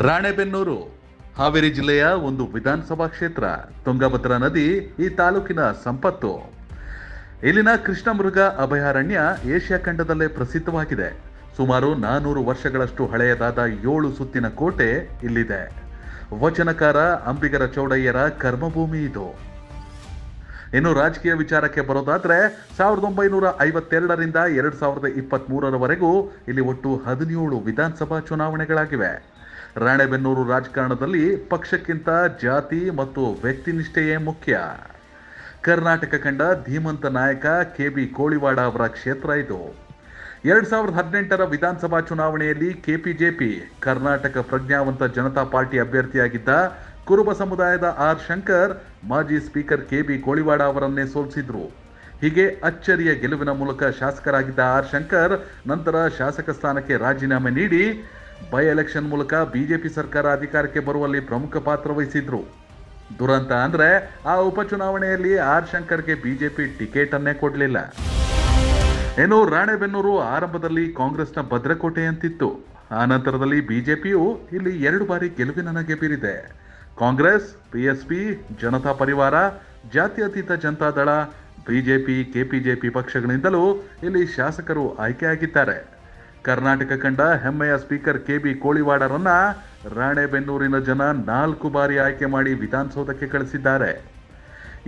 ರಾಣೆಬೆನ್ನೂರು ಹಾವೇರಿ ಜಿಲ್ಲೆಯ ಒಂದು ವಿಧಾನಸಭಾ ಕ್ಷೇತ್ರ. ತುಂಗಭದ್ರಾ ನದಿ ಈ ತಾಲೂಕಿನ ಸಂಪತ್ತು. ಇಲ್ಲಿನ ಕೃಷ್ಣಮೃಗ ಅಭಯಾರಣ್ಯ ಏಷ್ಯಾ ಖಂಡದಲ್ಲೇ ಪ್ರಸಿದ್ಧವಾಗಿದೆ. ಸುಮಾರು 400 ವರ್ಷಗಳಷ್ಟು ಹಳೆಯದಾದ 7 ಸುತ್ತಿನ ಕೋಟೆ ಇಲ್ಲಿದೆ. ವಚನಕಾರ ಅಂಬಿಗರ ಚೌಡಯ್ಯರ ಕರ್ಮಭೂಮಿ ಇದು. ಇನ್ನು ರಾಜಕೀಯ ವಿಚಾರಕ್ಕೆ ಬರೋದಾದ್ರೆ 1952ರಿಂದ 2023ರವರೆಗೂ ಇಲ್ಲಿ ಒಟ್ಟು 17 ವಿಧಾನಸಭಾ ಚುನಾವಣೆಗಳಾಗಿವೆ. ರಾಣೆಬೆನ್ನೂರು ರಾಜಕಾರಣದಲ್ಲಿ ಪಕ್ಷಕ್ಕಿಂತ ಜಾತಿ ಮತ್ತು ವ್ಯಕ್ತಿನಿಷ್ಠೆಯೇ ಮುಖ್ಯ. ಕರ್ನಾಟಕ ಕಂಡ ಧೀಮಂತ ನಾಯಕ KB ಕೋಳಿವಾಡ ಅವರ ಕ್ಷೇತ್ರ ಇದು. 2018ರ ವಿಧಾನಸಭಾ ಚುನಾವಣೆಯಲ್ಲಿ KPJP ಕರ್ನಾಟಕ ಪ್ರಜ್ಞಾವಂತ ಜನತಾ ಪಾರ್ಟಿ ಅಭ್ಯರ್ಥಿಯಾಗಿದ್ದ ಕುರುಬ ಸಮುದಾಯದ R ಶಂಕರ್ ಮಾಜಿ ಸ್ಪೀಕರ್ KB ಕೋಳಿವಾಡ ಅವರನ್ನೇ ಸೋಲಿಸಿದ್ರು. ಹೀಗೆ ಅಚ್ಚರಿಯ ಗೆಲುವಿನ ಮೂಲಕ ಶಾಸಕರಾಗಿದ್ದ R ಶಂಕರ್ ನಂತರ ಶಾಸಕ ಸ್ಥಾನಕ್ಕೆ ರಾಜೀನಾಮೆ ನೀಡಿ ಬೈ ಎಲೆಕ್ಷನ್ ಮೂಲಕ ಬಿಜೆಪಿ ಸರ್ಕಾರ ಅಧಿಕಾರಕ್ಕೆ ಬರುವಲ್ಲಿ ಪ್ರಮುಖ ಪಾತ್ರ ವಹಿಸಿದ್ರು. ದುರಂತ ಅಂದ್ರೆ ಆ ಉಪಚುನಾವಣೆಯಲ್ಲಿ R ಶಂಕರ್ಗೆ ಬಿಜೆಪಿ ಟಿಕೆಟ್ ಅನ್ನೇ ಕೊಡಲಿಲ್ಲ. ಇನ್ನು ರಾಣೆಬೆನ್ನೂರು ಆರಂಭದಲ್ಲಿ ಕಾಂಗ್ರೆಸ್ನ ಭದ್ರಕೋಟೆ ಅಂತಿತ್ತು. ಆ ನಂತರದಲ್ಲಿ ಬಿಜೆಪಿಯು ಇಲ್ಲಿ 2 ಬಾರಿ ಗೆಲುವಿನ ನಗೆ ಬೀರಿದೆ. ಕಾಂಗ್ರೆಸ್, PSP, ಜನತಾ ಪರಿವಾರ, ಜಾತ್ಯತೀತ ಜನತಾದಳ, ಬಿಜೆಪಿ, KPJP ಪಕ್ಷಗಳಿಂದಲೂ ಇಲ್ಲಿ ಶಾಸಕರು ಆಯ್ಕೆಯಾಗಿದ್ದಾರೆ. ಕರ್ನಾಟಕ ಕಂಡ ಹೆಮ್ಮೆಯ ಸ್ಪೀಕರ್ KB ಕೋಳಿವಾಡರನ್ನ ರಾಣೆಬೆನ್ನೂರಿನ ಜನ 4 ಬಾರಿ ಆಯ್ಕೆ ಮಾಡಿ ವಿಧಾನಸೌಧಕ್ಕೆ ಕಳಿಸಿದ್ದಾರೆ.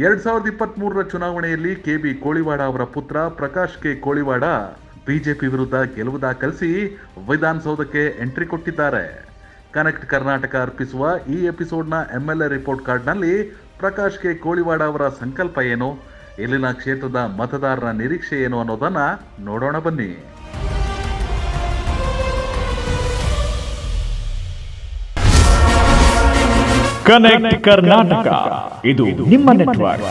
2023ರ ಚುನಾವಣೆಯಲ್ಲಿ KB ಕೋಳಿವಾಡ ಅವರ ಪುತ್ರ ಪ್ರಕಾಶ್ K ಕೋಳಿವಾಡ ಬಿಜೆಪಿ ವಿರುದ್ಧ ಗೆಲುವು ದಾಖಲಿಸಿ ವಿಧಾನಸೌಧಕ್ಕೆ ಎಂಟ್ರಿ ಕೊಟ್ಟಿದ್ದಾರೆ. ಕನೆಕ್ಟ್ ಕರ್ನಾಟಕ ಅರ್ಪಿಸುವ ಈ ಎಪಿಸೋಡ್ನ MLA ರಿಪೋರ್ಟ್ ಕಾರ್ಡ್ನಲ್ಲಿ ಪ್ರಕಾಶ್ K ಕೋಳಿವಾಡ ಅವರ ಸಂಕಲ್ಪ ಏನು, ಇಲ್ಲಿನ ಕ್ಷೇತ್ರದ ಮತದಾರರ ನಿರೀಕ್ಷೆ ಏನು ಅನ್ನೋದನ್ನ ನೋಡೋಣ ಬನ್ನಿ. ಕನೆಕ್ಟ್ ಕರ್ನಾಟಕ ಇದು ನಿಮ್ಮ ನೆಟ್ವರ್ಕ್.